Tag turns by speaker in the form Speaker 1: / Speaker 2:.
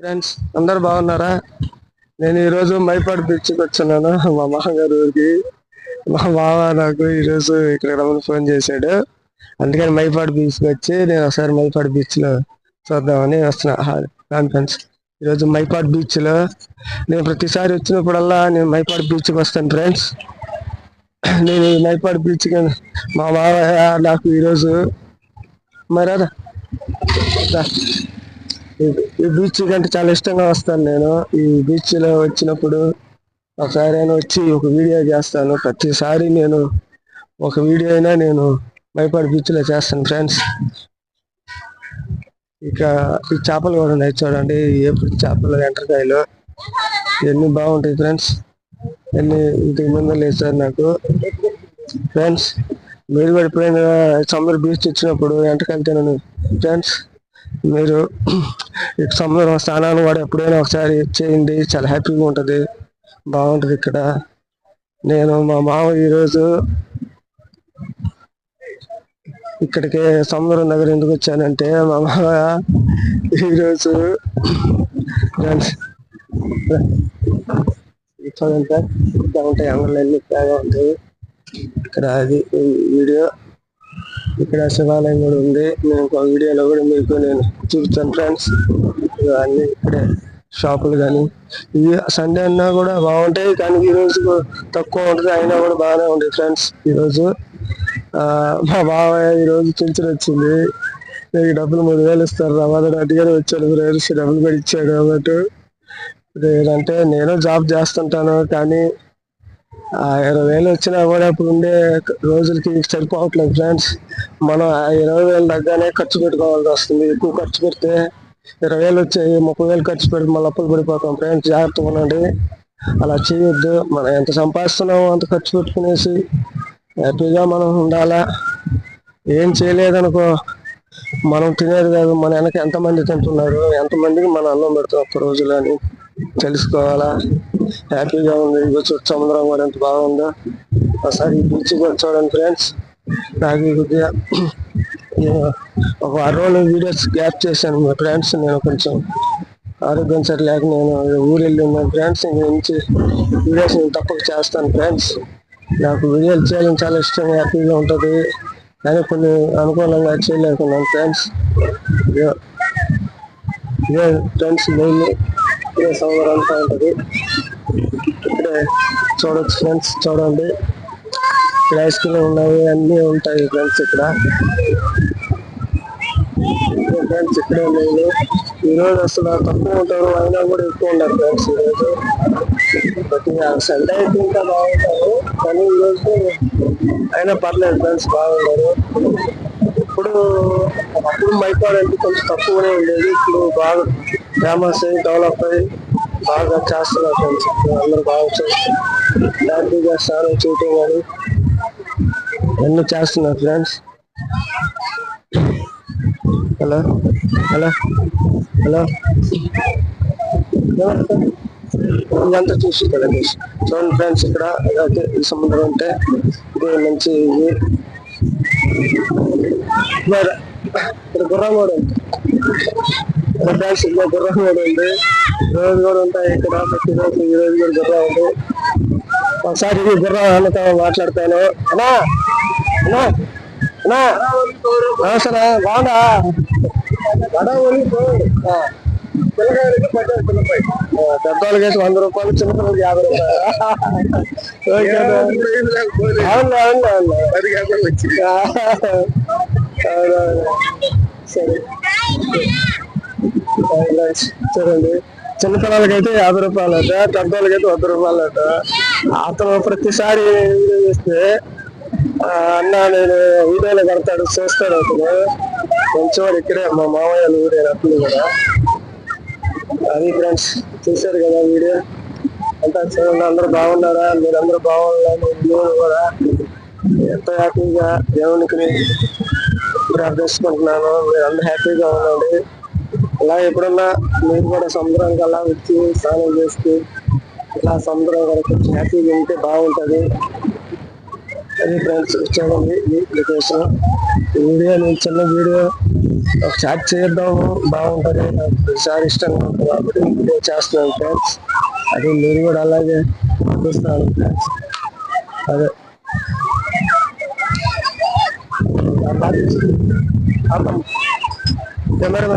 Speaker 1: Friends అందరు బాగున్నారా? నేను ఈరోజు మైపాడు బీచ్కి వచ్చున్నాను మా మామగారు ఊరికి. మా మామ నాకు ఈరోజు ఇక్కడ రమ్మని ఫోన్ చేశాడు. అందుకని మైపాడు బీచ్కి వచ్చి నేను ఒకసారి మైపాడు బీచ్ లో చూద్దామని వస్తున్నా. ఫ్రెండ్స్ ఈరోజు మైపాడు బీచ్ లో నేను ప్రతిసారి వచ్చినప్పుడల్లా నేను మైపాడు బీచ్కి వస్తాను ఫ్రెండ్స్. నేను మైపాడు బీచ్ మా మామయ్య నాకు ఈరోజు మరా ఈ బీచ్ కంటే చాలా ఇష్టంగా వస్తాను. నేను ఈ బీచ్ లో వచ్చినప్పుడు ఒకసారి అయినా వచ్చి ఒక వీడియో చేస్తాను. ప్రతిసారి నేను ఒక వీడియో అయినా నేను మైపాడు బీచ్ లో చేస్తాను ఫ్రెండ్స్. ఇక ఈ చేపలు కూడా ఉన్నాయి చూడండి. ఎప్పుడు చేపలు ఎంటరకాయలు ఎన్ని బాగుంటాయి ఫ్రెండ్స్. ఎన్ని ఇంటికి ముందు లేదు సార్ నాకు ఫ్రెండ్స్. మీరు కూడా ఎప్పుడైనా సమ్మర్ బీచ్ వచ్చినప్పుడు ఎంటకాయలు తినను ఫ్రెండ్స్. మీరు సముద్రం స్నానాన్ని కూడా ఎప్పుడైనా ఒకసారి చేయండి. చాలా హ్యాపీగా ఉంటుంది, బాగుంటుంది ఇక్కడ. నేను మా మామ ఈరోజు ఇక్కడికి సముద్రం దగ్గర ఎందుకు వచ్చానంటే మా మామ ఈరోజు ఫ్రెండ్స్ ఉంటాయి అంగళ్ళన్నీ బాగా ఉంటాయి ఇక్కడ. అది వీడియో. ఇక్కడ శివాలయం కూడా ఉంది. నేను ఒక వీడియోలో కూడా మీకు నేను చూపుతాను ఫ్రెండ్స్. అన్ని ఇక్కడే షాపులు కానీ ఇవి సండే అన్నా కూడా బాగుంటాయి, కానీ ఈ రోజు తక్కువ ఉంటుంది. అయినా కూడా బాగానే ఉంటాయి ఫ్రెండ్స్. ఈరోజు మా బాబాయ్ ఈరోజు పింఛన్ వచ్చింది. నీకు డబ్బులు 3,000 ఇస్తారు రవాణా అడిగానే వచ్చాడు. డబ్బులు కూడా ఇచ్చాడు అన్నట్టు. లేదంటే నేను జాబ్ చేస్తుంటాను, కానీ 20,000 వచ్చినా కూడా ఇప్పుడు ఉండే రోజులకి సరిపోవట్లేదు ఫ్రెండ్స్. మనం 20,000 తగ్గానే ఖర్చు పెట్టుకోవాల్సి వస్తుంది. ఎక్కువ ఖర్చు పెడితే 20,000 వచ్చాయి 30,000 ఖర్చు పెడితే మళ్ళీ అప్పులు పడిపోతాం ఫ్రెండ్స్. జాగ్రత్తగా ఉండండి, అలా చేయొద్దు. మనం ఎంత సంపాదిస్తున్నామో అంత ఖర్చు పెట్టుకునేసి హ్యాపీగా మనం ఉండాలా. ఏం చేయలేదనుకో మనం తినేది కాదు, మన వెనక ఎంతమంది తింటున్నారు, ఎంతమందికి మనం అన్నం పెడతాం ఒక్క రోజులో అని తెలుసుకోవాలా. హ్యాపీగా ఉంది. సముద్రం కూడా ఎంత బాగుందో ఒకసారి ఈ బీచ్ కూడా చూడండి ఫ్రెండ్స్. నాకు కొద్దిగా ఒక 6 రోజులు వీడియోస్ గ్యాప్ చేశాను ఫ్రెండ్స్. నేను కొంచెం ఆరోగ్యం సరిలేక నేను ఊరు వెళ్ళి ఉన్నాను ఫ్రెండ్స్. నుంచి వీడియోస్ నేను తప్పక చేస్తాను ఫ్రెండ్స్. నాకు వీడియోలు చేయడం చాలా ఇష్టం, హ్యాపీగా ఉంటుంది. కానీ కొన్ని అనుకూలంగా చేయలేకున్నాను ఫ్రెండ్స్. ఇదే ఫ్రెండ్స్ మెయిన్ ఇదే సముద్రం అంతా ఉంటుంది. ఇక్కడే చూడొచ్చు ఫ్రెండ్స్. చూడండి, ఇక్కడ ఐస్ క్రీమ్ ఉన్నాయి, అన్నీ ఉంటాయి ఫ్రెండ్స్. ఇక్కడ ఫ్రెండ్స్ ఇక్కడే మెయిన్. ఈరోజు అసలు తక్కువ ఉంటారు, అయినా కూడా ఎక్కువ ఉన్నారు ఫ్రెండ్స్ ఈరోజు. ప్రతి సండే అయితే ఇంకా బాగుంటారు, కానీ ఈరోజు అయినా పర్లేదు ఫ్రెండ్స్, బాగున్నారు. అప్పుడు మైపాడు అంటే కొంచెం తక్కువనే ఉండేది. ఇప్పుడు బాగా ఫేమస్ అయ్యి డెవలప్ అయ్యి బాగా చేస్తున్నారు ఫ్రెండ్స్. అందరూ బాగా హ్యాపీగా స్నానం చేయటం కానీ అన్నీ చేస్తున్నారు ఫ్రెండ్స్. హలో హలో హలో ఇదంతా చూసి కదండి. చూడండి ఫ్రెండ్స్, ఇక్కడ అయితే ఈ సముద్రం అంటే ఇదే మంచి. ఇక్కడ గుర్రం కూడా ఉంది ఫ్రెండ్స్. ఇక్కడ గుర్రం కూడా ఉంది, రోజు కూడా ఉంటాయి ఇక్కడ. ప్రతిరోజు ఈ రోజు కూడా గుర్రం ఉంది. ఒకసారి గుర్రం అన్నతో మాట్లాడతాను. అన్నా అన్నా అన్నా నమస్తే, బాగుందా? పెద్దవాళ్ళకి అయితే 100 రూపాయలు, చిన్నపిల్లలకి 50 రూపాయలు. అవును అవును అవును సరే చూడండి. చిన్నపిల్లలకి అయితే 50 రూపాయలు అట, పెద్దవాళ్ళకి అయితే 100 రూపాయలు అట. అతను ప్రతిసారి వీడియో చేస్తే అన్న నేను వీడియోలో కడతాడు, చూస్తాడు. అతను కొంచెం ఇక్కడే మా మామయ్య ఊరే అప్పుడు కూడా. అది ఫ్రెండ్స్, చూశారు కదా వీడియో అంతా. చూడండి, అందరూ బాగున్నారా? మీరందరూ బాగున్నారని నేను కూడా ఎంతో హ్యాపీగా దేవునికి ప్రార్థించుకుంటున్నాను. మీరు అందరూ హ్యాపీగా ఉండండి. ఇలా ఎప్పుడన్నా మీరు కూడా సముద్రానికి అలా వచ్చి స్నానం చేస్తూ ఇలా సముద్రం కూడా కొంచెం హ్యాపీగా ఉంటే బాగుంటుంది. అది ఫ్రెండ్స్ చూడండి ఈ లొకేషన్. వీడియో నేను చిన్న వీడియో ఒక చాట్ చేద్దాము, బాగుంటది, నాకు ప్రతిసారి ఇష్టంగా ఉంటుంది కాబట్టి వీడియో చేస్తున్నాను ఫ్రెండ్స్. అది మీరు కూడా అలాగే చూస్తాను ఫ్రెండ్స్. అదే కెమెరా